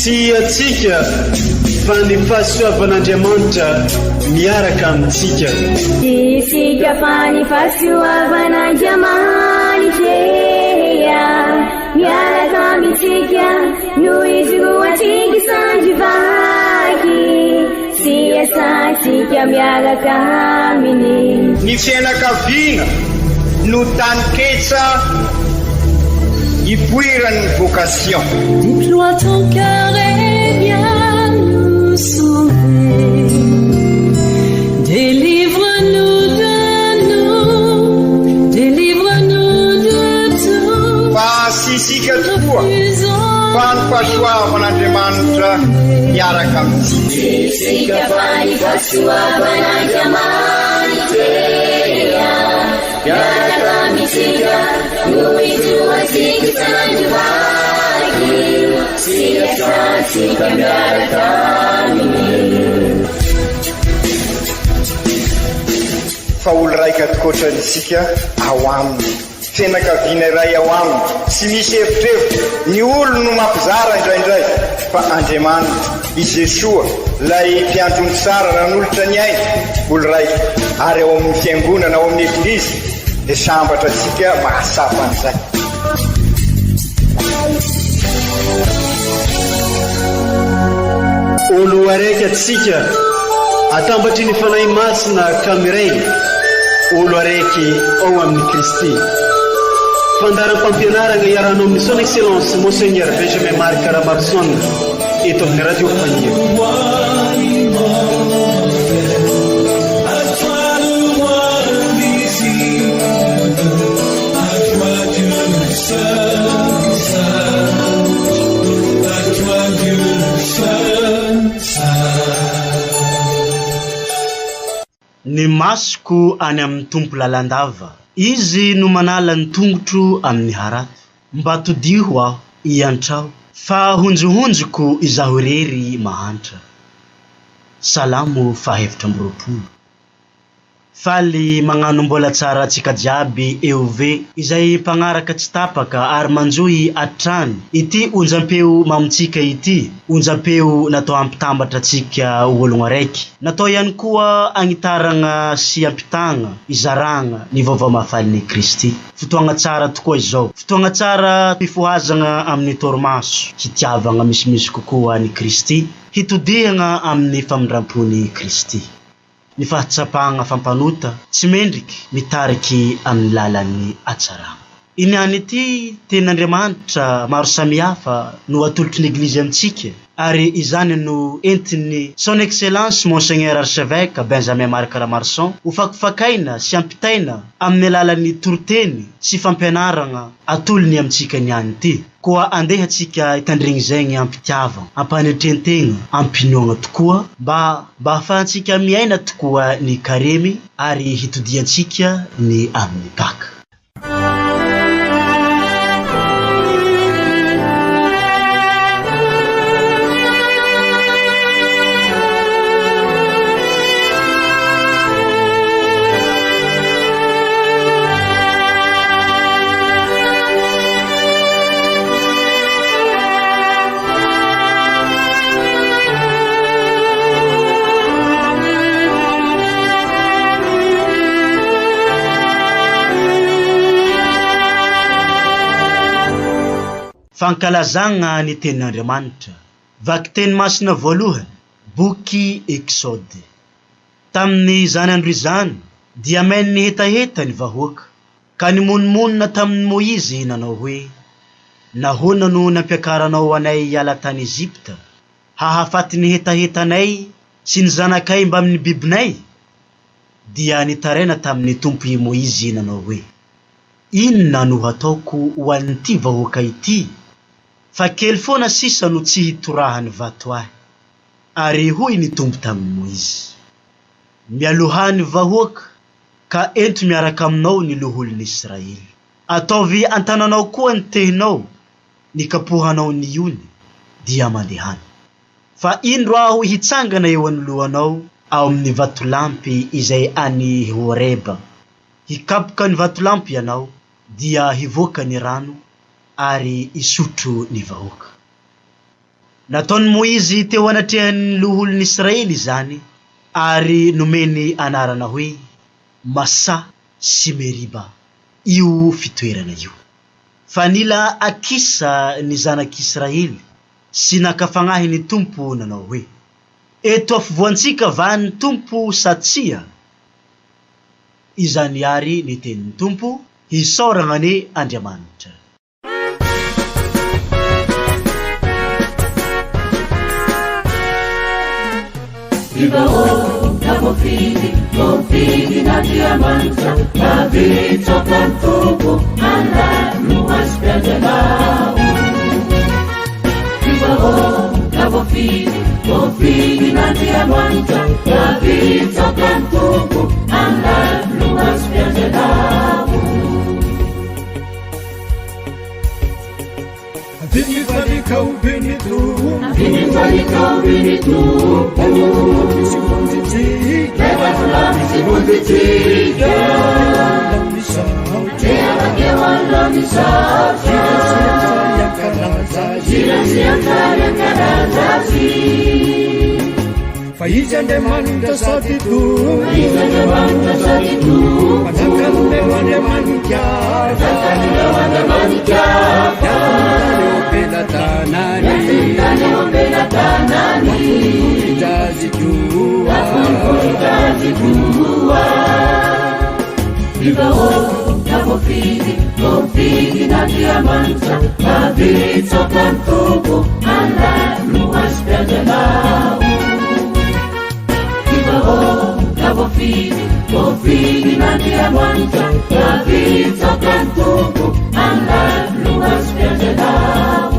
Sy atsika fa ny fahasoavan'Andriamanitra miaraka amintsika. Isika fa ny fahasoavan'Andriamanitra miaraka amintsika noho izy roa tsika sandrivaky sy asantsika miaraka aminy. Ny fianakaviana no taniketsa ipoiran'ny vocation. Déploie ton cœur et viens nous sauver. Délivre-nous de nous, délivre-nous de tout. Fa sisika tokoa fa ny fahasoavan'Andriamanitra miaraka amintsika. Sisika fa ny fahasoavan'Andriamanitra miaraka amintsika noho izy roa tsika sandrivaky sy asantsika miaraka aminy. Fa olo raika atokotran'isika ao aminy, fianakaviana iray ao aminy, tsy misy efitrevitra. Ny olo no mampizara indraindray fa Andriamanitra i Jesoa lay mpiandrony tsara ran'olotra ny aina olo raika. Ary ao amin'ny fiangonana, ao amin'ny eglizy dia sambatra antsika mahasapa an'izay. Olo araiky atsika atambatry ny fanahy masina kamiray, olo araiky ao amin'ny Kristy. Fandaram-pampianarana iarana amin'ny son excellence Monseigneur Benjamin Marc Caramarson eto amin'ny radio Fania. Ny masoko any amin'ny tompo lalandava, izy no manala ny tongotro amin'ny harato. Mba todiho aho iantrao, fa honjohonjoko izaho rery mahantra. Salamo fahefatra amby roapolo. Faly magnano mbola tsara atsika jiaby eo ve izay mpagnaraka tsy tapaka ary manjohy atrany ity onjam-peo mamontsika ity, onjam-peo natao ampitambatra atsika ologno araiky, natao ihany koa agnitaragna sy ampitagna izaragna ny vaovao mahafaly Kristy. Fotoagna tsara tokoa izao, fotoagna tsara hifohazagna amin'ny torimaso, hitiavagna misimisy kokoa ny Kristy, hitodihagna amin'ny famindram-pony Kristy. Ny fahatsapagna fampanota tsy mendriky mitariky amin'ny lalan'ny atsaragna. Iniany ity ten'Andriamanitra maro samihafa no atolotry ny eglizy amintsika, ary izany no entiny son excellence Monseigneur Archevêque Benjamin Marc Caramarson ho fakifakaina sy ampitaina amin'ny alalan'ny toroteny sy fampianaragna atolony amintsika niany ity. Koa andehatsika hitandregny zegny ampitiavagna, ampanetrentegna, ampinoagna tokoa mba ahafahantsika miaina tokoa ny karemy ary hitodiantsika ny amin'ny Pâques. Fankalazagna ny tenin'Andriamanitra. Vaky teny masina voalohany, boky Exode. Tamin'ny zanandro izany dia mainy ny hetaheta ny vahoaka, ka ny monomonina tamin'ny Moizy nanao hoe: nahoana no nampiakaranao anay hiala tany Ezipta, hahafaty ny hetahetanay sy ny zanakay mba amin'ny bibinay? Dia nitaraina tamin'ny tompo i Moizy nanao hoe: inona no hataoko ho an'ity vahoaka ity? Fa kely foana sisa no tsy hitorahany vato ahy. Ary hoy ny tompo tamin'ny Moizy: mialohany vahoaka ka ento miaraka aminao ny loholon'ny Israely. Ataovy antananao koa ny tehinao, ny kapohanao ny iony, dia mandehany. Fa indro aho hitsangana eo anoloanao ao amin'ny vatolampy izay any Horeba. Hikapoka ny vatolampy ianao, dia hivoaka ny rano, ary isotro ny vahoaka. Nataony Moizy teo anatrehany loholon'ny Israely zany ary nomeny anarana hoe Massa sy Meriba io fitoerana io. Fa nila Akisa ny zanak'Israely sy nakafagnahy ny tompo nanao hoe eto afovoantsika va ny tompo satsia. Izany ary ny tenin'ny tompo hisaorana ny Andriamanitra. Ibaho kafofidi na Andriamanitra navitsoka ny tompo andrano aspianjanao. Ibaho kafofidi na Andriamanitra navitsoka ny tompo andrano aspianjanao. Vinivalikao vinitumpo Sibunditika Faizandemanda satitu Panakambewane manikyata Ibaho kafofidi na Andriamanitra navitsoka ny tompo andrano aspianjanao. Ibaho kafofidi na Andriamanitra navitsoka ny tompo andrano aspianjanao.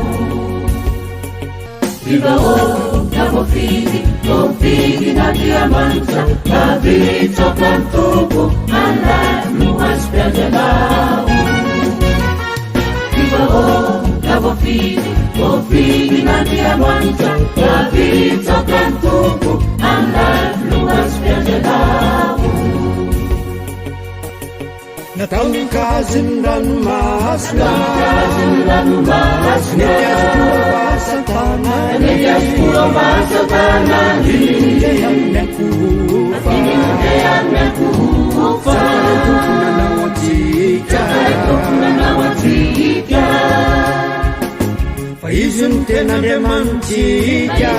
Ibaho kafofidi na Andriamanitra navitsoka ny tompo andrano aspianjanao. Ibaho kafofidi na Andriamanitra navitsoka ny tompo andrano aspianjanao. Nataony kaziny ranomasina Netiazoko avasatanany Indray amin'ny akofa Nanao atsika Fa izy no tena Andriamanitsika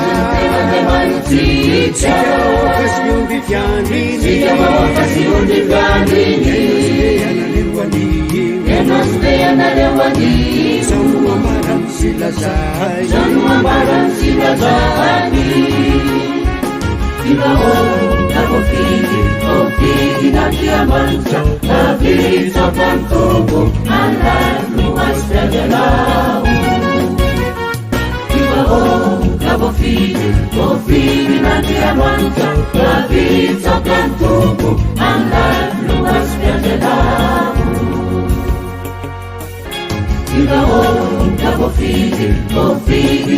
Sika vahoaka sy omby fiandriny Zano amarany sy lazany Ibaho kafofidi na Andriamanitra navitsoka ny tompo andrano aspianjanao. Ibaho kafofidi na Andriamanitra navitsoka ny tompo andrano aspianjanao. Ibaho kafofidi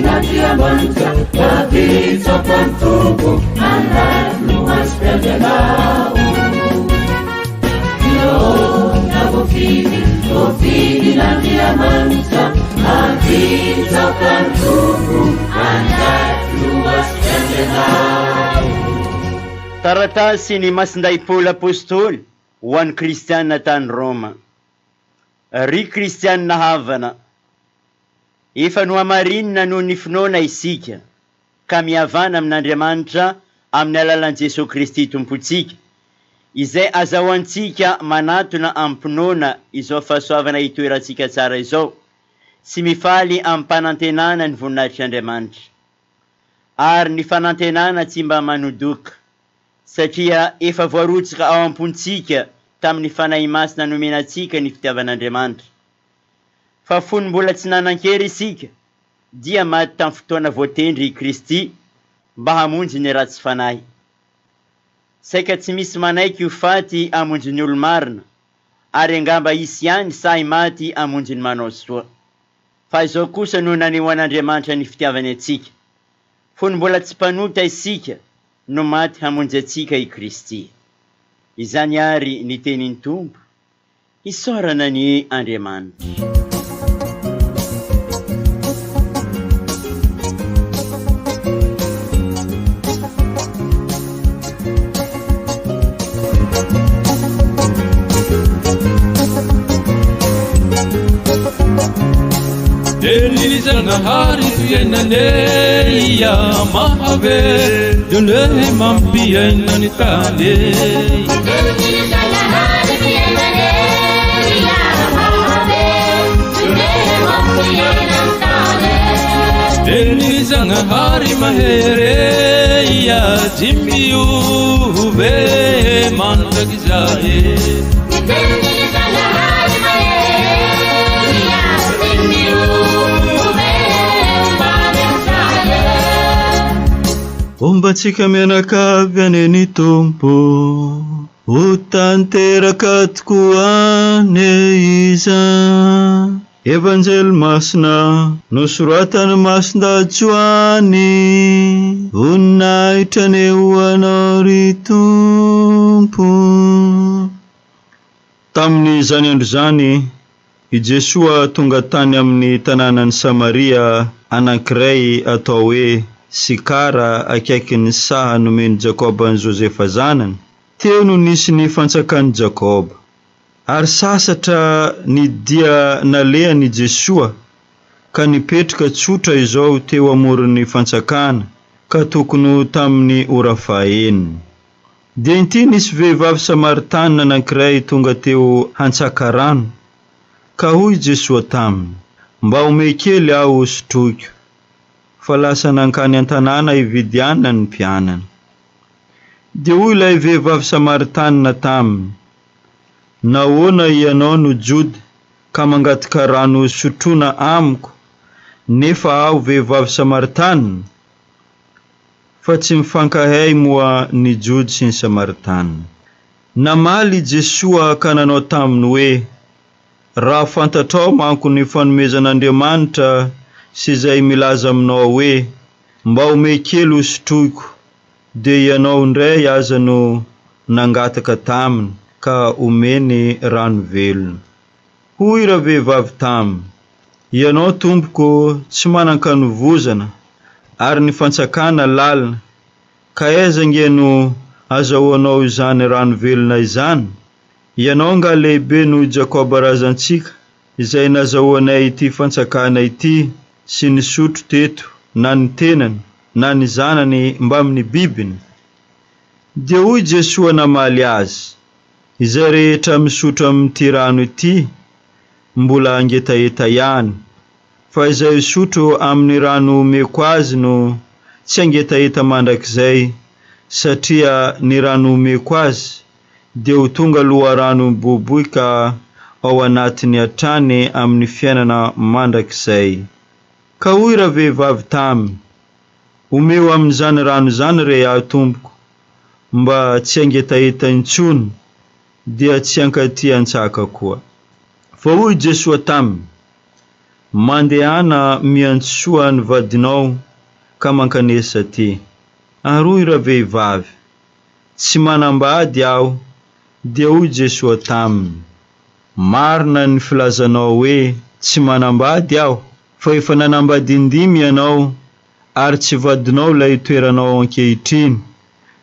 na Andriamanitra navitsoka ny tompo andrano aspianjanao. Ibaho kafofidi na Andriamanitra navitsoka ny tompo andrano aspianjanao. Taratasy ny Masinday Paoly apôstôly ho an'ny kristianina tany Roma. Ry kristianina havana, efa nohamarinina noho ny finoana isika ka mihavana amin'Andriamanitra amin'ny alalan'i Jesosy Kristy tompontsika, izay azahoantsika manatona ampinoana izao fahasoavana hitoerantsika tsara izao sy mifaly amin'ny fanantenana ny voninahitr'Andriamanitra. Ary ny fanantenana tsy mba manodoka, satria efa voarotsaka ao ampontsika tamin'ny fanahy masina nomenantsika ny fitiavan'Andriamanitra. Fa fony mbola tsy nanan-kery isika dia maty tamin'ny fotoana voatendry i Kristy mba hamonjy ny ratsy fanahy. Saika tsy misy manaiky ho faty hamonjy ny olo-marina, ary angamba isy ihany sahy maty hamonjy ny manao soa. Fa izao kosa no naneho an'Andriamanitra ny fitiavany atsika, fony mbola tsy mpanota isika no maty hamonjy atsika i Kristy. Izany ary ny tenin'ny tompo, hisaorana ny Andriamanitra. Zagnahary fiainane ia mahave Dole mampiaina ny tany Teny Zagnahary mahere ia jimpiove mandraky zahe Ombatsika mianakavy aneny tompo ho tanteraka tokoa ne iza Evanjely masina nosoratany masindajoany voninahitra ne hoanao ry tompo Tamin'ny zany andro zany I Jesoa tonga tany amin'ny tanànan'ny Samaria anankiray atao hoe Sikara akaikin'ny saha nomeny Jakoba ny Josefa zanany teo no nisy ny fantsakany Jakoba Ary sasatra ny dia nalehan'i Jesoa ka nipetraka tsotra izao teo amoron'ny fantsakana ka tokony tamin'ny ora fahaenina. Dia inty nisy vehivavy Samaritana anankiray tonga teo hantsaka rano ka hoy Jesoa taminy mba omey kely aho sotroiko fa lasa nankany an-tanàna hividy anana ny mpianana. Dia hoy ilay vehivavy Samaritana taminy nahoana ianao no jody ka mangataka rano sotroina amiko nefa aho vehivavy Samaritana fa tsy mifankahay moa ny jody sy ny Samaritana. Namaly Jesoa ka nanao taminy hoe raha fantatrao manko ny fanomezan'Andriamanitra sy izay milaza aminao hoe mba omey kely ho sotroiko dia ianao indray aza no nangataka taminy ka omeny rano velona. Hoy ra vehivavy taminy ianao tompoko tsy manan-kanovozana ary ny fantsakana lalina ka aiza nge no azahoanao izany rano velona izany? Ianao nga lehibe no Jakoba razantsika izay nazahoanay ity fantsakana ity sy ny sotro teto na ny tenany na ny zanany mba amin'ny bibiny. Dia hoy Jesoa namaly azy izay rehetra misotro amin'ity rano ity mbola angetaeta ihany fa izay sotro amin'ny rano omeko azy no tsy angetaeta mandrakizay satria ny rano omeko azy dia ho tonga loharano miboiboy ka ao anatin'ny hatrany amin'ny fiainana mandrakizay. Ka hoy ra vehivavy taminy omeo amin'izany rano zany re aho tompoko mba tsy angetaeta intsony dia tsy ankaty hantsaka koa. Fa hoy Jesoa taminy mandehana miantsoa ny vadinao ka mankanesa ty. Ary hoy ra vehivavy tsy manambady aho. Dia hoy Jesoa taminy marina ny filazanao hoe tsy manambady aho fa efa nanambady indimy ianao ary tsy vadinao ilay toeranao ankehitriny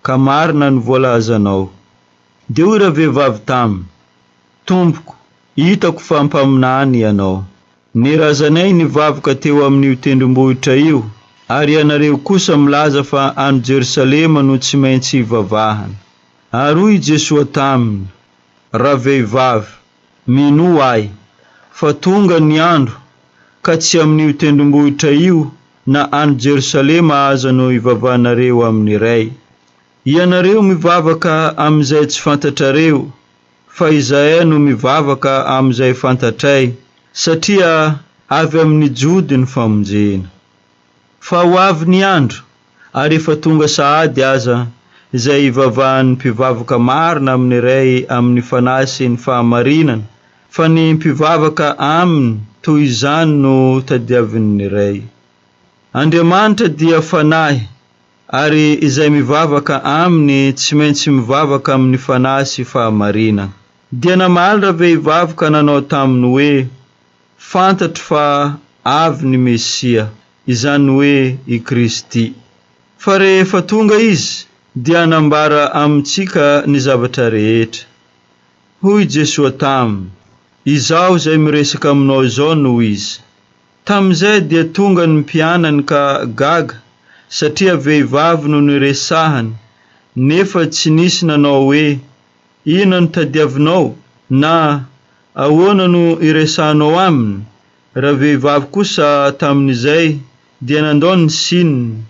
ka marina ny voalazanao. Dia hoy ra vehivavy taminy tompoko hitako fa mpaminany ianao. Ny razanay nivavaka teo amin'io tendrombohitra io ary ianareo kosa milaza fa any Jerusalema no tsy maintsy hivavahana. Ary hoy Jesoa taminy ra vehivavy mino ahy fa tonga ny andro ka tsy amin'io tendrombohitra io na any Jerusalema aza no hivavahanareo amin'ny iray. Ianareo mivavaka amin'izay tsy fantatrareo fa izahay no mivavaka amin'izay fantatray satria avy amin'ny jody ny famonjena. Fa ho avy ny andro ary efa tonga sahady aza izay hivavahan'ny mpivavaka marina amin'ny iray amin'ny fanasy ny fahamarinana fa ny mpivavaka aminy toy izany no tadiavin'ny iray. Andriamanitra dia fanahy ary izay mivavaka aminy tsy maintsy mivavaka amin'ny fanasy fahamarinana. Dia namaly ra vehivavy ka nanao taminy hoe fantatro fa avy ny Mesia izany hoe i Kristy. Fa rehefa tonga izy dia anambara amintsika ny zavatra rehetra. Hoy Jesoa taminy izao izay miresaka aminao izao no izy. Tamin'izay dia tonga ny mpianany ka gaga satria vehivavy no niresahany, nefa tsy nisy nanao hoe ina no tadiavinao na ahoana no iresahanao aminy. Raha vehivavy kosa tamin'izay dia nandao ny sininy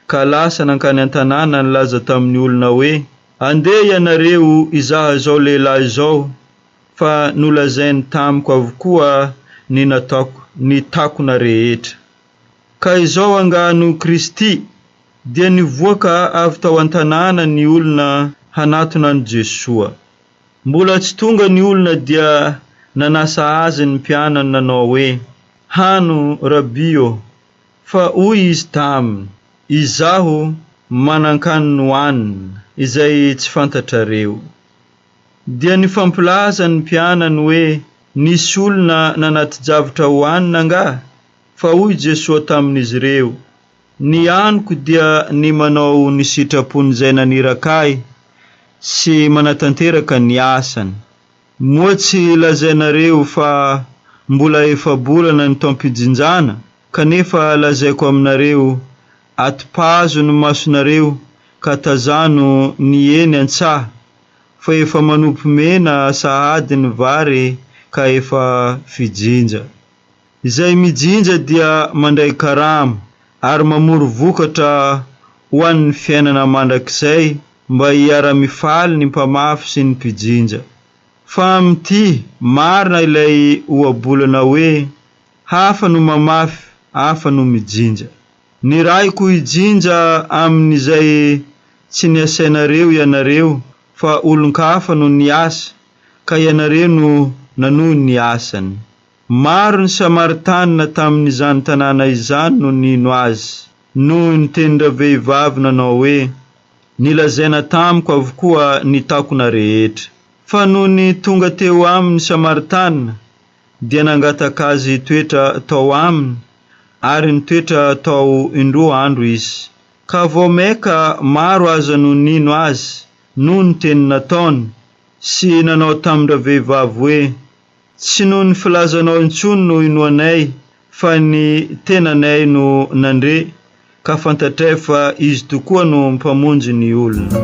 ka lasa nankany an-tanàna nilaza tamin'ny olona hoe andeha ianareo izaha izao lehilahy izao, fa nolazainy tamiko avokoa ny takona rehetra. Ka izao angano Kristy dia nivoaka avy tao an-tanàna ny olona hanatona ny Jesoa. Mbola tsy tonga ny olona dia nanasa azy ny mpianany nanao hoe hano rabio, fa hoy izy taminy izaho manan-kanina hoanina izay tsy fantatrareo. Dia nifampilaza ny mpianany hoe nisy olona nanaty-javatra hoanina nga? Fa hoy Jesoa tamin'izy ireo, ny aniko dia ny manao ny sitrapony izay nanirakay sy manatanteraka ny asany. Moa tsy lazainareo fa mbola efa-bolana ny taom-pijinjana, kanefa lazaiko aminareo atipazo ny masonareo ka tazano ny eny an-tsaha, fa efa manompo mena sahady ny vary ka efa fijinja. Izay mijinja dia mandray karama ary mamoro vokatra ho an'ny fiainana mandrakizay mba hiara-mifaly ny mpamafy sy ny mpijinja. Fa amin'ity marina ilay ohabolana hoe hafa no mamafy, hafa no mijinja. Ny raiko hijinja amin'izay tsy niasainareo ianareo, fa olon-kafa no niasa, ka ianareo no nanohy ny asany. Maro ny Samaritanina tamin'izany tanàna izany no nino azy, noho ny teny vehivavy nanao hoe nilazaina tamiko avokoa ny takona rehetra. Fa noho ny tonga teo aminy Samaritanina dia nangataka azy toetra tao aminy, ary ny toetra tao indroa andro izy. Ka vao maika maro aza no nino azy noho ny teny nataony, sy nanao tamin'ra vehivavy hoe tsy noho ny filazanao intsony no inoanay, fa ny tenanay no nandre, ka fantatray fa izy tokoa no mpamonjy ny olona.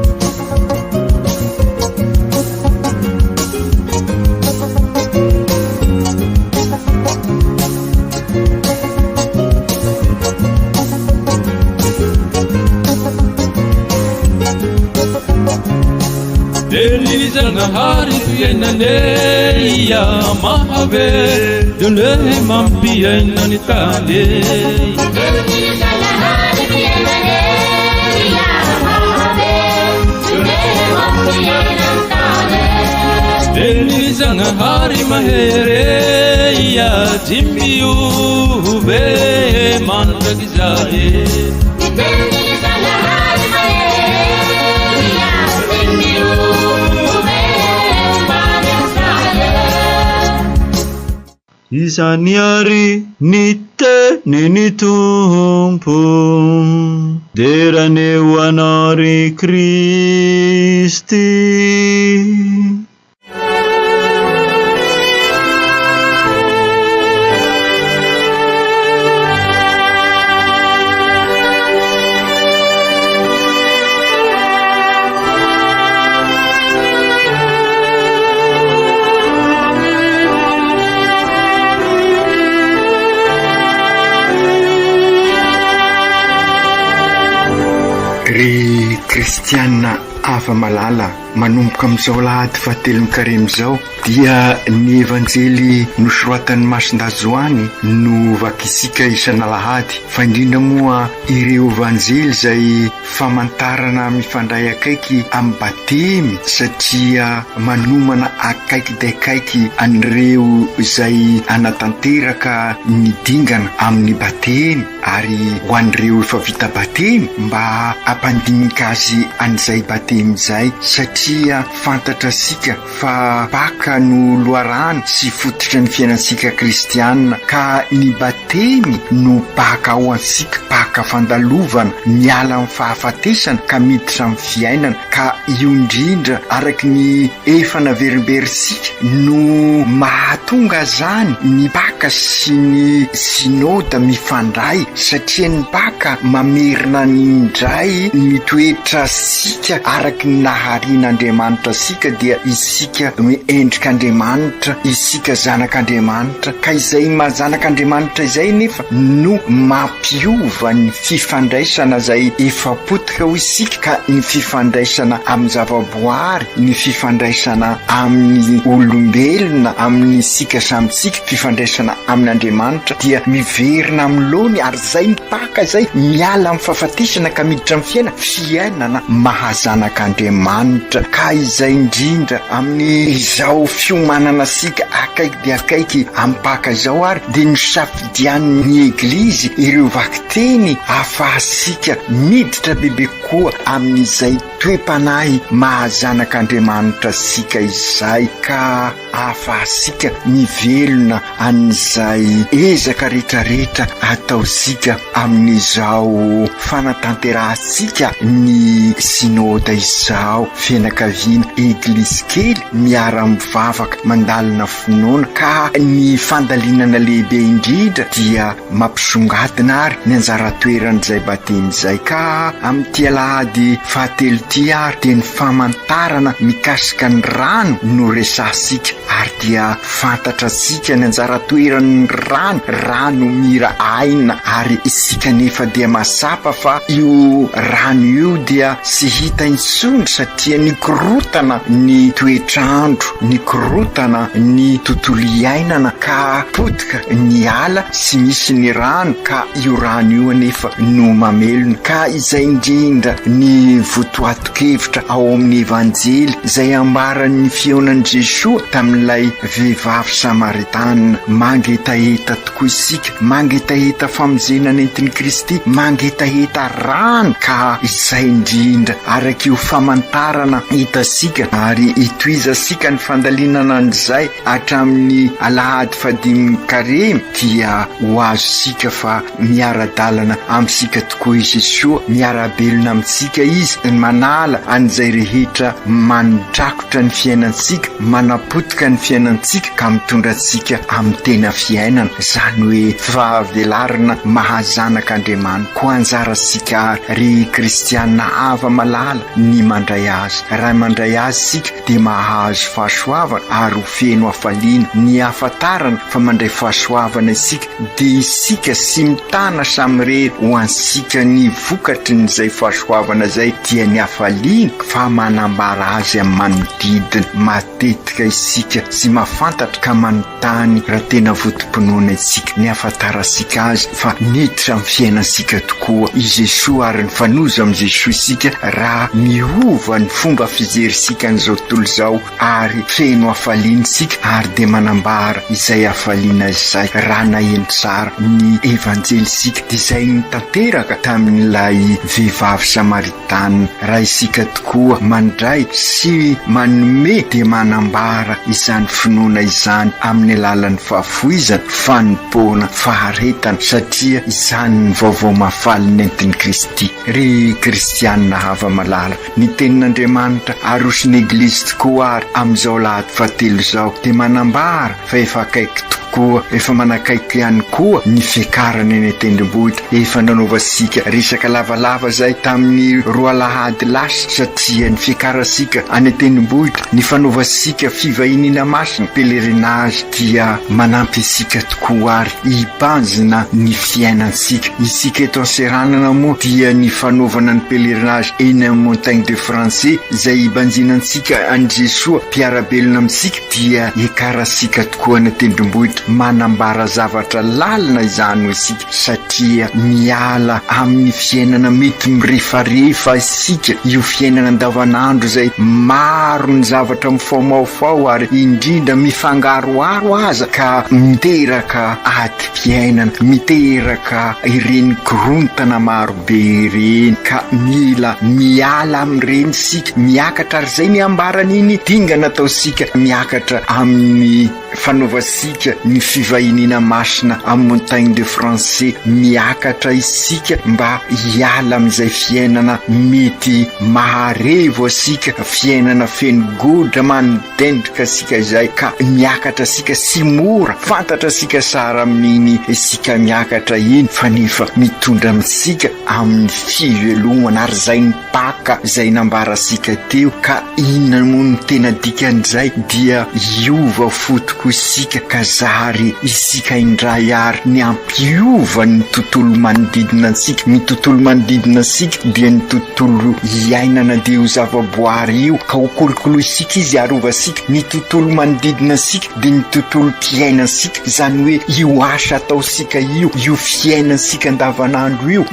Hari tuyenane ya mahave dule mampiena ni tale Delizanga hari mahere ya jimbiu be mandagizae Izany ary ny teniny Tompo, deraneo anary Kristy. Ry Kristianina ava malala manomboka amin'izao lahady fahatelon'ny karemy izao dia ny evanjely nosoratan'ny Masindazoany no vakisika isana lahady, fa indrindra moa ireo evanjely izay famantarana mifandray akaiky amin'ny batemy, satria manomana akaiky dia akaiky an'ireo izay anatanteraka ny dingana amin'ny batemy, ary ho an'ireo efa vita batemy mba hampandinika azy an'izay batemy izay, satria satria fantatra sika fa baka no loharano sy fototra ny fiainansika kristianina ka ny batemy no baka ao ansika baka fandalovana miala amin'ny fahafatesana ka miditra amin'ny fiainana ka io indrindra araky ny efa naverimberisika no mahatonga zany ny baka sy ny sinoda mifandray satria ny baka mamerina ny indray mitoetra sika araky ny naharin'Andriamanitra sika dia isika endrik'Andriamanitra isika zanak'Andriamanitra ka izay mazanak'Andriamanitra izay nefa no mampiova ny fifandraisana zay efa potika ho isika ka ny fifandraisana amin'ny zavaboary ny fifandraisana amin'ny olombelona amin'ny sika samy sika fifandraisana amin'ny Andriamanitra dia miverina amin'ny lony ary zay mipaka zay miala amin'ny fahafatesana ka miditra amin'ny fiainana mahazanak'Andriamanitra ka izay indrindra amin'ny izao fiomanana sika akaiky dia akaiky ampaka izao ary dia ny safidian'ny eglizy ireo vakiteny ahafahasika miditra bebe koa amin'izay toe-panahy mahazanak'Andriamanitra sika izay ka ahafahasika mivelona an'izay ezaka rehetrarehetra ataosika amin'izao fanatanterahasika ny sinoda izao fianakaviana eglizy kely miara-mivavaka mandalina finoana ka ny fandalinana lehibe indrindra dia mampisongadina ary ny anjara toeran'izay batemy izay ka amin'ity alahady fahatelo ty ary dia ny famantarana mikasika ny rano no resasika ary dia fantatra sika ny anjara toeran'ny rano mira aina ary isika nefa dia masapa fa io rano io dia sy hita intsony satria nikorotana ny toetrandro nikorotana ny tontolo iainana ka potika ny ala sy misy ny rano ka io rano io anefa no mamelona ka izay indrindra ny votoatokevitra ao amin'ny evanjely izay ambaran'ny fionan'i Jesoa tamin'ilay vehivavy Samaritana mangetaheta tokoa isika mangetaheta famonjenana entin'i Kristy mangetaheta rano ka izay indrindra araky io famantarana hitasika ary itoizasika ny fandalinana an'izay hatramin'ny alahady fadimy karemy dia ho azosika fa miara-dalana amintsika tokoa izy Jesoa miara-belona amintsika izy manala an'izay rehetra mandrakotra ny fiainantsika manapotika ny fiainantsika ka mitondratsika amin'ny tena fiainana zany hoe fahavelarana mahazanak'Andriamanitra ko anjarasika ry kristianina ava malala ny mandray azy raha mandray azy sika dia mahazo fahasoavana ary ho feno hafaliana ny ahafantarana fa mandray fahasoavana isika dia isika sy mitana samirery ho ansika ny vokatry n'izay fahasoavana zay dia ny hafaliana fa manambara azy amin'ny manodidina matetika isika sy mahafantatra ka manontany raha tena votom-pinoana isika ny ahafantarasika azy fa niditra amin'ny fiainansika tokoa i Jesoa ary ny fanozo amin'ny Jesoa isika raha miova ny fomba fijerisika an'izao tontolo izao ary feno hafaliana isika ary dia manambara izay hafaliana izay raha naheno tsara ny evanjely isika dia izay nitanteraka tamin'ilay vehivavy Samaritana raha isika tokoa mandray sy manome dia manambara izany finoana izany amin'ny alalan'ny fahafoizana fanompoana faharetana satria izany ny vaovao mahafaly ny entin'i Kristy ry kristianina hava malala ny tenin'Andriamanitra arosiny eglizy tokoa ary amin'izao lahady fahatelo izao dia manambara fa efa akaiky tokoa efa manakaiky ihany koa ny fiakarana eny an-tendrombohitra efa nanaovasika resaka lavalava zay tamin'ny roa lahady lasa satria ny fiakarasika any an-tendrombohitra ny fanaovasika fivahinina masina pelerinage dia manampy isika tokoa ary hibanjina ny fiainansika isika eto anseranana moa dia ny fanaovana ny pelerinage eny amin'ny montagne de Français izay hibanjinansika an'i Jesoa mpiarabelona amintsika dia hiakarasika tokoa any an-tendrombohitra manambara zavatra lalina izany isika satria miala amin'ny fiainana mety mirefarefa isika io fiainana andavanandro zay maro ny zavatra mifaomaofao ary indrindra mifangaroaro aza ka miteraka adi-piainana miteraka ireny korontana marobe ireny ka mila miala amin'ireny sika miakatra ary zay miambaran'iny dingana ataosika miakatra amin'ny fanaovasika ny fivahinina masina amin'ny montagne de français miakatra isika mba hiala amin'izay fiainana mety maharevo asika fiainana feno godra manodendrika asika izay ka miakatra sika sy mora fantatra sika sara amin'iny isika miakatra iny fa nefa mitondra amintsika amin'ny fivelomana ary zay ny paka zay nambara sika teo ka inona moa ny tena dikan'izay dia iova fotoko isika ka zary isika indray ary ny ampiova ny tontolo manodidina ansika ny tontolo manodidina ansika dia ny tontolo iainana dia ho zavaboary io ka ho kolokolo isika izy arova asika ny tontolo manodidina ansika dia ny tontolo mpiaina ansika zany hoe io asa ataosika io fiainansika andavanandro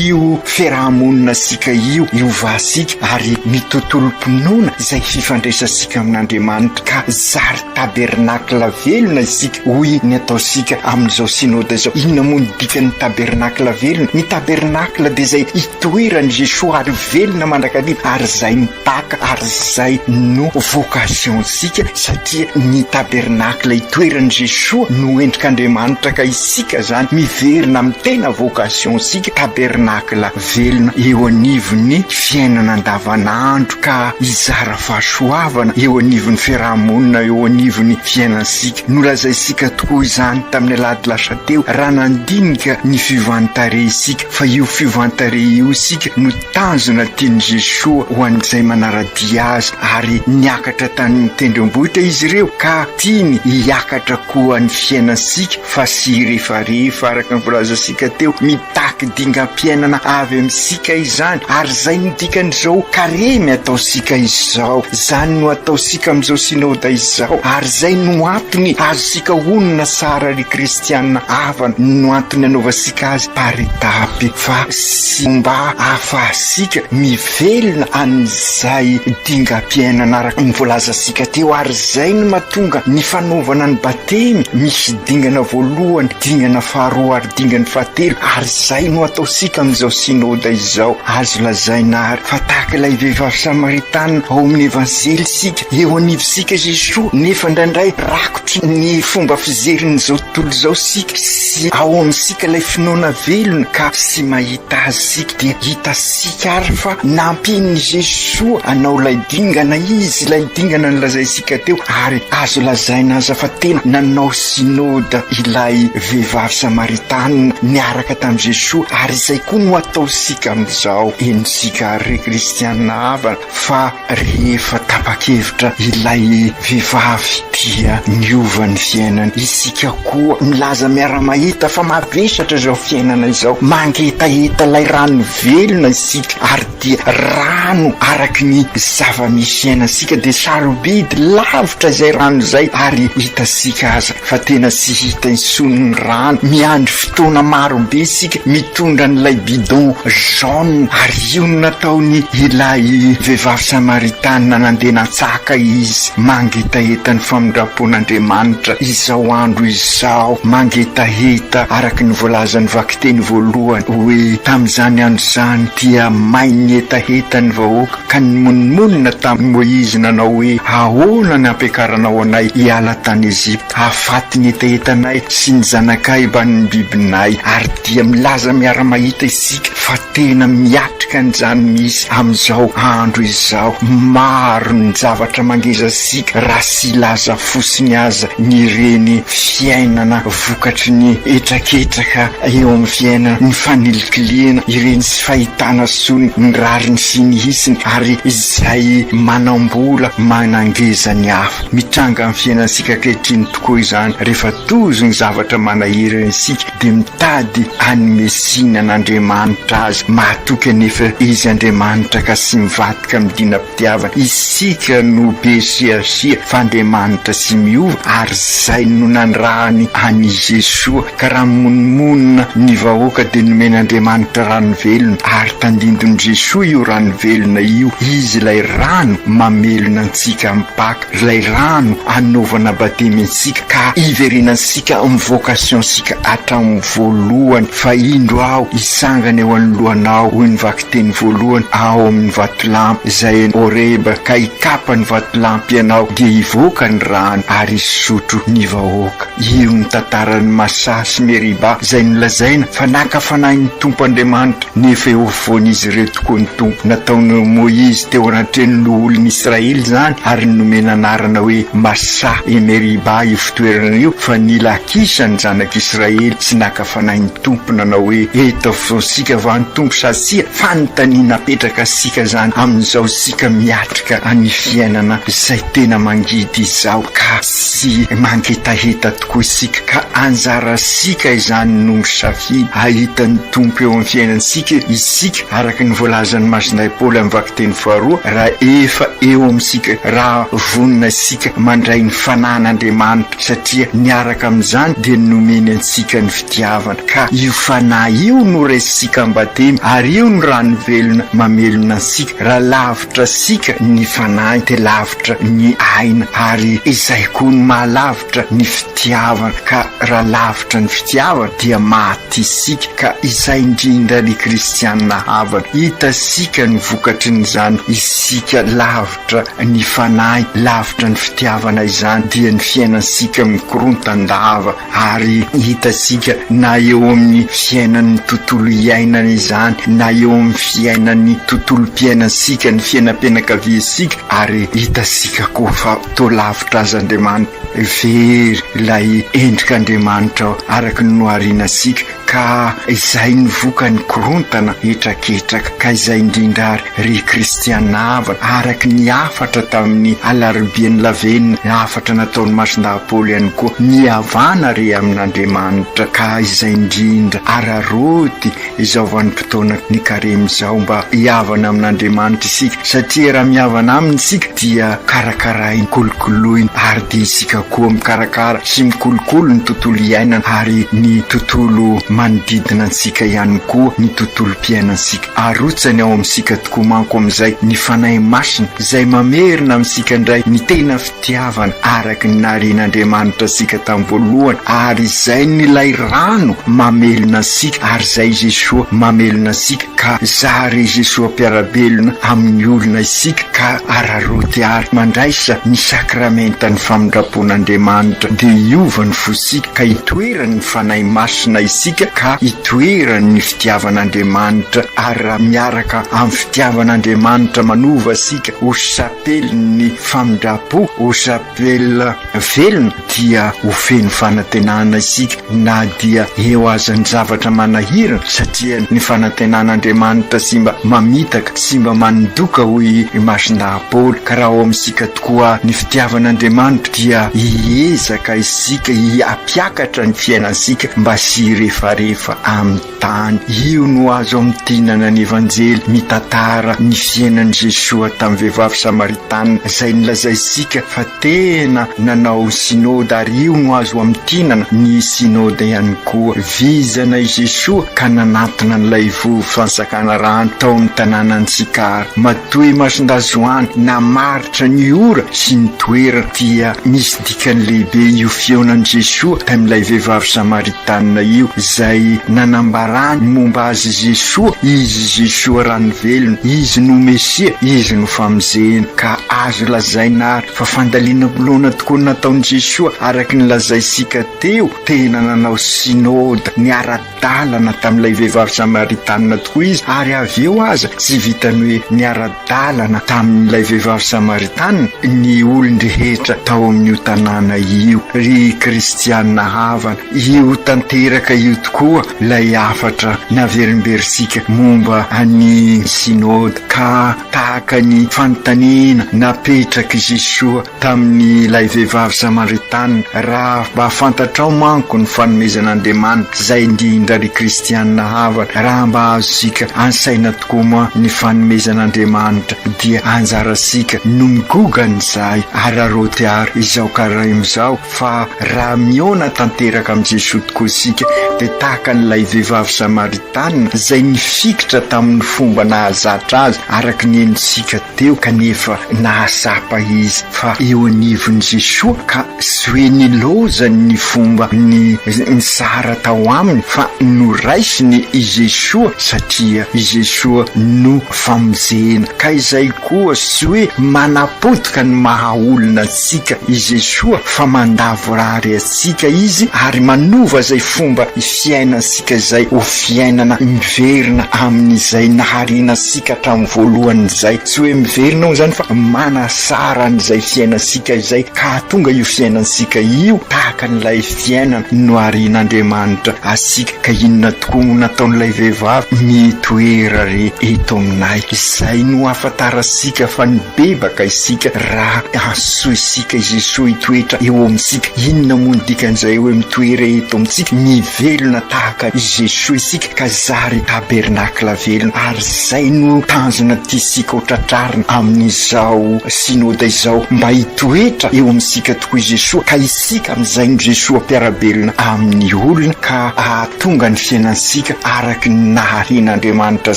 io fiarahamonina sika io vasika ary ny tontolo mpinoana izay fifandraisasika amin'Andriamanitra ka zary tabernakla velona isika hoy ny ataosika amin'izao synode zao inona moa ny dikan'ny tabernakla velona ny tabernakla dia zay itoerany Jesosy ary velona mandrakariva ary zay mipaka ary zay no vocation sika satria ny tabernakla itoerany Jesosy no endrik'Andriamanitra ka isika zany miverina amin'ny tena vocation sika tabernakla velona eo anivony fiainana andavanandro ka izara fahasoavana eo anivony fiarahamonina eo anivony fiainansika nolazaisika tokoa izany tamin'ny alady lasa teo raha nandinika ny fivantare isika fa io fivantare io isika no tanjona tiany Jesosy ho an'izay manaradia azy ary niakatra tany tendrombohitra izy ireo ka tiany hiakatra koa ny fiainansika fa sy refarefa araka ny volazasika teo mitaky dingam-piainana avy amintsika izany ary zay nidikan'izao karemy ataosika izao zany no ataosika amin'izao sinoda izao ary zay no antony azosika onona sara ry kristianina avana no antony anaovasika azy par etapy fa sy mba ahafahasika mivelona an'izay dingam-piainana araka ny volazasika teo ary zay no mahatonga ny fanaovana ny batemy misy dingana voalohany dingana faharoa ary dingana fahatelo ary zay no ataosika amin'izao sinoda izao azo lazaina ary fa tahaka ilay vehivavy samaritana ao amin'ny evanjely sika eo anivosika Jesosy nefa indraindray rakotry ny fomba fizerin'izao tontolo izao sika sy ao amintsika ilay finoana velona ka sy mahita azy sika dia hita sika ary fa nampiny Jesosy anao ilay dingana izy ilay dingana nolazaisika teo ary azo lazaina aza fa tena nanao sinoda ilay vehivavy samaritana niaraka tamin'i Jesosy ary izay koa no ataosika amin'izao enosika ry kristianina havana fa rehefa tapa-kevitra ilay vehivavy dia niova ny fiainana isika koa milaza miara-mahita fa mavesatra izao fiainana izao mangetaheta ilay rano velona isika ary dia rano araky ny zava-misy fiainasika dia sarobidy lavitra izay rano izay ary hitasika aza fa tena sy hita ison'ny rano miandry fotoana marobe isika mitondra n'ilay bidon jaune ary io no nataony ilay vehivavy samaritana nandeha natsaka izy mangetaheta ny famindrapon'Andriamanitra izao andro izao mangetaheta araky ny voalazany vakiteny voalohany hoe tamin'izany andro izany dia mainy etaheta ny vahoaka ka ny monimonina tamin'ny Moizy nanao hoe ahoana ny ampiakaranao anay hiala tany Ezipta ahafaty ny etahetanay sy ny zanakay ban'ny bibinay ary dia milaza miara-mahita isika fa tena miatrika n'izany misy amin'izao andro izao maro ny zavatra mangezasika raha sy laza fosiny aza ny reny fiainana vokatry ny etraketraka eo amin'ny fiainana ny fanilikiliana ireny sy fahitana sony ny rariny sy ny hisiny ary izay manambola manangeza ny hafa mitranga amin'ny fiainansika kehitriny tokoa izany rehefa tozo ny zavatra manahirana isika dia mitady anymesina an'Andriamanitra azy mahatoky anefa izy Andriamanitra ka sy mivadika amin'ny dinam-pitiavana isika no be siasia fa Andriamanitra sy miova ary zay no nandrany any Jesoa ka raha monimonina ny vahoaka dia nomen'Andriamanitra rano velona ary tandindon' Jesoa io rano velona io. Izy ilay rano mamelona antsika mipaka, ilay rano anaovana batemy antsika ka iverinantsika amin'ny vocation-sika hatramin'ny voalohany. Fa indro aho isangana eo anoloanao hoy ny vakiteny voalohany ao amin'ny vatolampy izay Oreba ka ikapa ny vatolampy ianao dia ivoaka ny rano ary isotro ny vahoaka. Io ny tantaran'ny Masa sy Meriba izay nolazaina fa nakafanahin'ny Tompo Andriamanitra nefa eo afovoan'izy ireo tokoa ny Tompo. Nataony Moïse teo anatreny olon'ny Israely zany ary nomena anarana hoe Masa e Meriba io fitoerana io fa nilakisa ny zanak'Israely sy nakafanahin'ny Tompo nanao hoe eto afovoansika va ny Tompo sasia fanontaniana apetraka sika zany amin'izao sika miatrika any fiainana izay tena mangidy izao ka sy mangetaheta tokoa sika ka anjara sika izany no misafidy ahita ny Tompo eo amin'ny fiainansika isika araka ny voalazan'ny Masonay Paoly amin'ny vakiteny faharoa raha efa eo amintsika raha vonina sika mandray ny fanan'Andriamanitra satria niaraka amin'izany dia nomeny antsika ny fitiavana ka io fanahy io no resika mbatemy ary io no rano velona mamelona antsika. Raha lavitra sika ny fanahy dia lavitra ny aina ary izay koa ny mahalavitra ny fitiavana ka raha lavitra ny fitiavana dia maty sika ka izay indrindra ny kristianina havana hita sika ny vokatry n'izany isika lavitra ny fanahy lavitra ny fitiavana izany dia ny fiainansika mikorontandava ary hita sika na eo amin'ny fiainan'ny tontolo iainana izany na eo amin'ny fiainan'ny tontolo mpiainansika ny fiainam-pianakaviasika ary hita sika koa fa to lavitra azy Andriamanitra very ilay endrik'Andriamanitra araka ny noharinasika ka izay ny vokany korontana etraketraka ka izay indrindra ry kristianina havana araka ny afatra tamin'ny alarobia-ny lavenina ny afatra nataon'ny Masondahy Paoly ihany koa ny havana ry amin'Andriamanitra ka izay indrindra ararody izao vanim-potoana ny karemy izao mba hiavana amin'Andriamanitra isika satria raha mihavana aminy isika dia karakarainy kolokoloiny ary dia isika koa mikarakara sy mikolokolo ny tontolo iainana ary ny tontolo manodidina antsika ihany koa ny tontolo mpiainansika. Arotsany ao amintsika tokoa manko amin'izay ny fanahy masina izay mamerina amintsika indray ny tena fitiavana araka ny naharian'Andriamanitra sika tamin'ny voalohany ary izay nylay rano mamelona antsika ary izay Jesoa mamelona antsika ka zary Jesoa mpiarabelona amin'ny olona isika ka araroty ary mandraisa ny sakramenta ny famindrapon'Andriamanitra dia iova ny fosika ka hitoerany ny fanahy masina isika ka hitoerany ny fitiavan'Andriamanitra ary raha miaraka amin'ny fitiavan'Andriamanitra manova sika ho sapely ny famindrapo ho sapely velona dia ho feno fanantenana isika na dia eo azany zavatra manahirana satria ny fanantenan'Andriamanitra sy mba mamitaka sy mba mandoka hoy Masondahy Paoly ka raha ao amintsika tokoa ny fitiavan'Andriamanitra dia hiezaka isika hiampiakatra ny fiainansika mba sy rehefarehefa amin'ny tany. Io no azo amin'ny tinana ny evanjely mitantara ny fiainan'i Jesoa tamin'ny vehivavy Samaritana izay nilazaisika fa tena nanao sinody ary io no azo amin'ny tinana ny sinody ihany koa vizana i Jesoa ka nanatona n'ilay vovo fansakana rano tao amin'ny tanànan'i Sikara matoy Masondazoany namaritra ny ora sy ny toerana dia misy dikany lehibe io feonan'i Jesoa tamin'ilay vehivavy Samaritana io izay nanambarany momba azy Jesoa izy Jesoa rano velona izy no Mesia izy no famizena ka azo lazaina ary fa fandaliana bolona tokoa nataon'i Jesoa araka ny lazaisika teo tena nanao sinody ny ara-dalana tamin'ilay vehivavy Samaritana tokoa izy ary avy eo aza tsy vitany hoe ny ara-dalana tamin'ilay vehivavy Samaritana ny olon-drehetra tao amin'io tanàna io ry kristianina havana io tanteraka io tokoa koa lay afatra naverimberisika momba any synody ka tahaka ny fanontaniana napetraka Jesosy tamin'ny lay vehivavy Samaritanina. Raha mba fantatrao manko ny fanomezan'Andriamanitra zay indrindra ry kristianina havana, raha mba azosika ansaina tokoa moa ny fanomezan'Andriamanitra dia anjarasika no migogan'izay araroteary izao karamizao fa raha miona tanteraka amin'ny Jesosy tokoa isika dia tahaka n'ilay vehivavy Samaritanina zay nifikitra tamin'ny fomba nahazatra azy araka ny endrisika teo kanefa nahasapa izy fa eo anivon'i Jesosy ka sy hoe nilozany ny fomba ny sara tao aminy fa noraisiny i Jesosy satria i Jesosy no famonjena. Ka izay koa sy hoe manapotika ny mahaolona antsika i Jesosy fa mandavorary antsika izy ary manova zay fomba fiainansika zay ho fiainana miverina amin'izay naharina antsika tamin'ny voalohan'izay. Tsy hoe miverina ho zany fa manasara an'izay fiainansika izay ka tonga io fiainansika io tahaka n'ilay fiainana no arian'Andriamanitra asika. Ka inona tokoa nataon'ilay vehivavy mitoera re eto aminay izay no ahafantarasika fa nibebaka isika raha asoa isika Jesosy hitoetra eo amintsika. Inona moa ny dikan'izay hoe mitoera eto amintsika? Mivelona tahaka Jesosy isika ka zary tabernakla velona ary zay no tanjona tisika ho tratrarina amin'izao synody izao mba hitoetra eo amintsika tokoa Jesosy ka isika amin'izay ny Jesosy ampiarabelona amin'ny olona ka ahatonga ny fiainansika araky ny naharian'Andriamanitra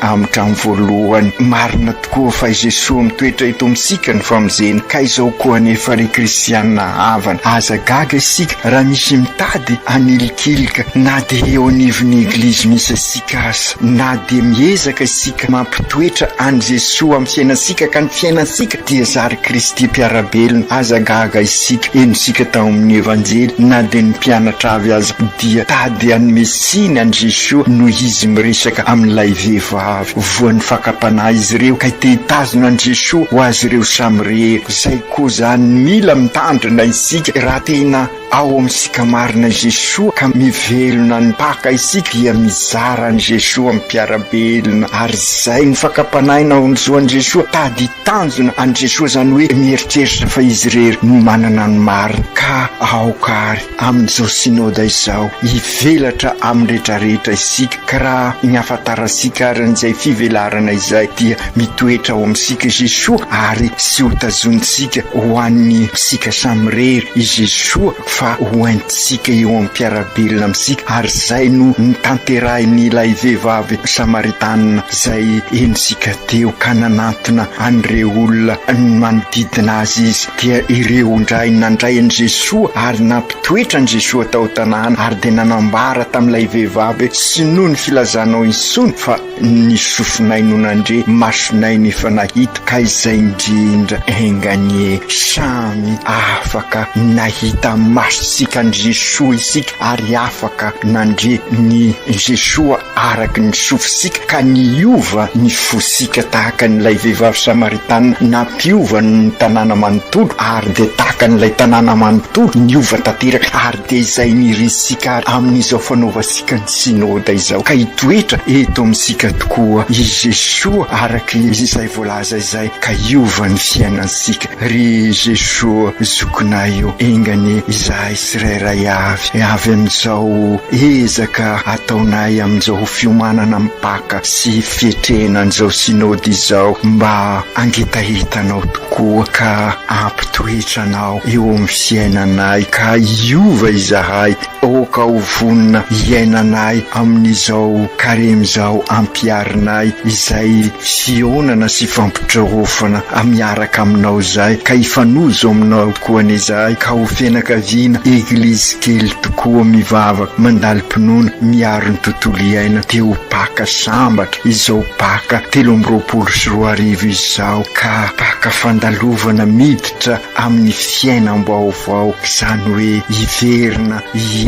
amin'ny trano voalohany. Marina tokoa fa Jesosy mitoetra eto amintsika ny famonjena. Ka izao koa nefa ry kristianina havana aza gaga isika raha misy mitady anilikilika na dia eo anivon'ny eglizy misy asika asa na dia miezaka isika mampitoetra any Jesosy amin'ny fiainansika ka ny fiainansika dia zary Kristy mpiarabelona. Aza gaga isika enosika tao amin'ny evanjely na dia ny mpianatra avy aza dia tady anymesiny any Jesosy no izy miresaka amin'ilay vehivavy voan'ny fakapanahy izy ireo ka tetazona any Jesosy ho azy ireo samy rery. Zay koa zany mila mitandrina isika raha tena ao amintsika marina Jesosy ka mivelona ny mpaka isika dia mizara ny Jesosy amin'ny mpiarabelona ary zay ny fakapanaina onzoan'i Jesosy tady tanjona any Jesosy zany hoe mieritreritra fa izy rery no manana ny marina. Ka aokary amin'izao synody izao hivelatra amin'ny rehetrarehetra isika ka raha ny ahafantarasika aran'izay fivelarana izay dia mitoetra ao amintsika Jesosy ary sy ho tazontsika ho an'ny sika samy rery i Jesosy fa ho aintsika eo amin'ny mpiarabelona amintsika ary zay no nitanterahin'ilay vehivavy Samaritanina zay enosika teo ka nanantona an'ireo olona manodidina azy izy dia ireo ndray nandray an' Jesosy ary nampitoetra an' Jesosy tao tanàna ary dia nanambara tamin'ilay vehivavy sy noho ny filazanao intsony fa ny sofinay no nandre masonay nefa nahita. Ka izay indrindra enganie samy afaka nahita masosika an' Jesosy isika ary afaka nandre ny Jesosy araky ny sofisika ka niova ny fosika tahaka n'ilay vehivavy Samaritanina nampiova ny tanàna manontolo ary dia tahaka n'ilay tanàna manontolo niova tanteraka ary dia izay nirisika amin'izao fanaovasika ny synody izao ka hitoetra eto amintsika tokoa i Jesosy araky izay voalaza izay ka iova ny fiainansika. Ry Jesosy zokonay io engany izahay sirairay avy amin'izao ezaka ataonay amin'izao fiomanana mipaka sy fietrenan'izao synody izao mba angetahetanao tokoa ka ampitoetranao eo amin'ny fiainanay ka iova izahay oka ho vonina iainanay amin'izao karem'izao ampiarinay izay fionana sy fampitrahofana miaraka aminao zay ka ifanozo aminao koa an'izahay ka ho fianakaviana eglizy kely tokoa mivavaka mandalo mpinoana miaro ny tontolo iaina dia ho paka sambatra izao paka 13 izao ka paka fandalovana miditra amin'ny fiainam-baovao zany hoe hiverina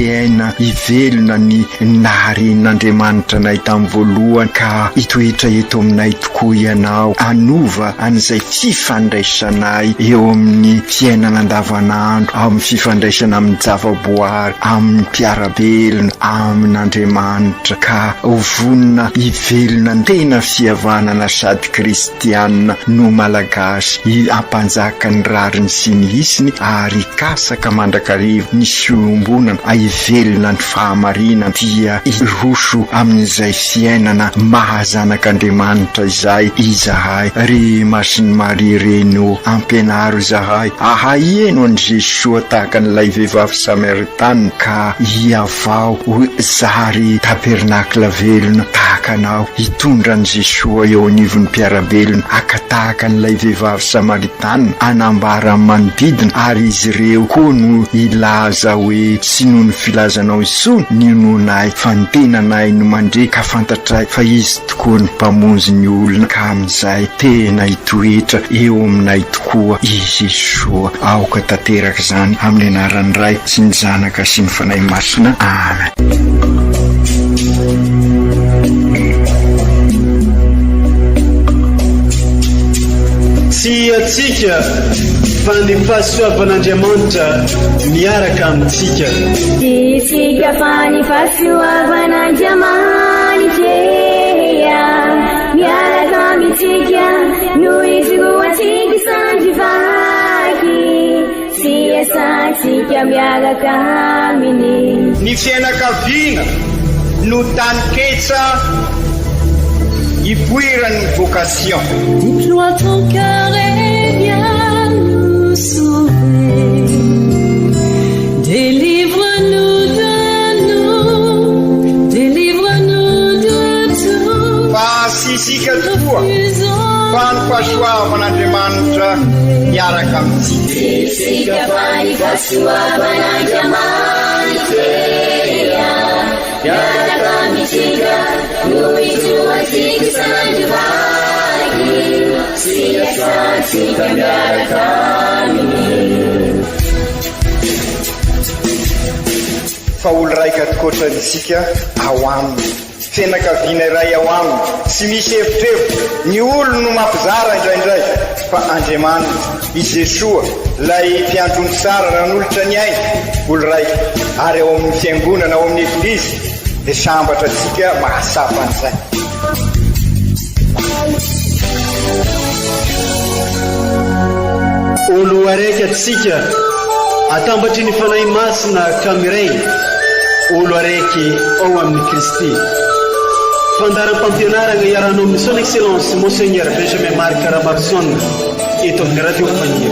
fiaina ivelona ny naharenin'Andriamanitra anay tamin'ny voalohany, ka hitoetra eto aminay tokoa ianao, anova an'izay fifandraisanay eo amin'ny fiainana andavanandro, amin'ny fifandraisana amin'ny javaboary, amin'ny mpiarabelona amin'Andriamanitra, ka ovonina ivelona ny tena fihavanana sady kristianina no malagasy, ampanjaka ny rariny sy ny isiny, ary kasaka mandrakariva ny fiolombonana, ivelona ny fahamarinana, dia iroso amin'izay fiainana mahazanak'Andriamanitra izay izahay. Ry Masiny Maria reno ampianaro izahay ahaieno an Jesosy tahaka n'ilay vehivavy Samaritana, ka iavao zary tabernakla velona tahaka anao, hitondra an Jesosy eo anivon'ny mpiarabelona, aka tahaka n'ilay vehivavy Samaritana, anambara manodidina, ary izy ireo koa no ilaza hoe tsy noho ny filazanao isony ny nonay, fa ny tenanay no mandre, ka fantatray fa izy tokoa ny mpamonjy ny olona, ka amin'izay tena hitoetra eo aminay tokoa i Jesosy. Aoka tanteraka izany amin'ny anaran'ny Ray sy ny Zanaka sy ny Fanahy Masina. Amen. Tsy atsika fa ny fahasoavan'Andriamanitra miaraka amintsika. Tsika fa ny fahasoavan'Andriamanitra miaraka amintsika, noho izy roa tsika sandry vaky, tsy asantsika miaraka aminy. Ny fianakaviana no taniketsa ipoiran'ny vocation. Déploie ton cœur et viens nous sauver. Délivre-nous de nous, délivre-nous de tout. Fasisika tokoa fa ny fahasoavan'Andriamanitra miaraka amintsika. Tsika fa ny fahasoavan'Andriamanitra miaraka amintsika, noho izy roa tsika sandry vaky, tsy asantsika miaraka aminy. Fa olo raika atikoatrantsika ao aminy, fianakaviana iray ao aminy, tsy misy evitrevitra, ny olo no mampizara indraindray, fa Andriamanitra i Jesosy lay mpiandrony tsara ran'olotra ny ainy, olo raika, ary ao amin'ny fiangonana, ao amin'ny eglizy, dia sambatra antsika mahasapa an'izay. Olo araiky atsika atambatry ny fanahy masina kamiray, olo araiky ao amin'ny Kristy. Fandaram-pampianarana iarano amin'ny son excellence Monseigneur Benjamin Marc Ramarson eto amin'ny radio Fania.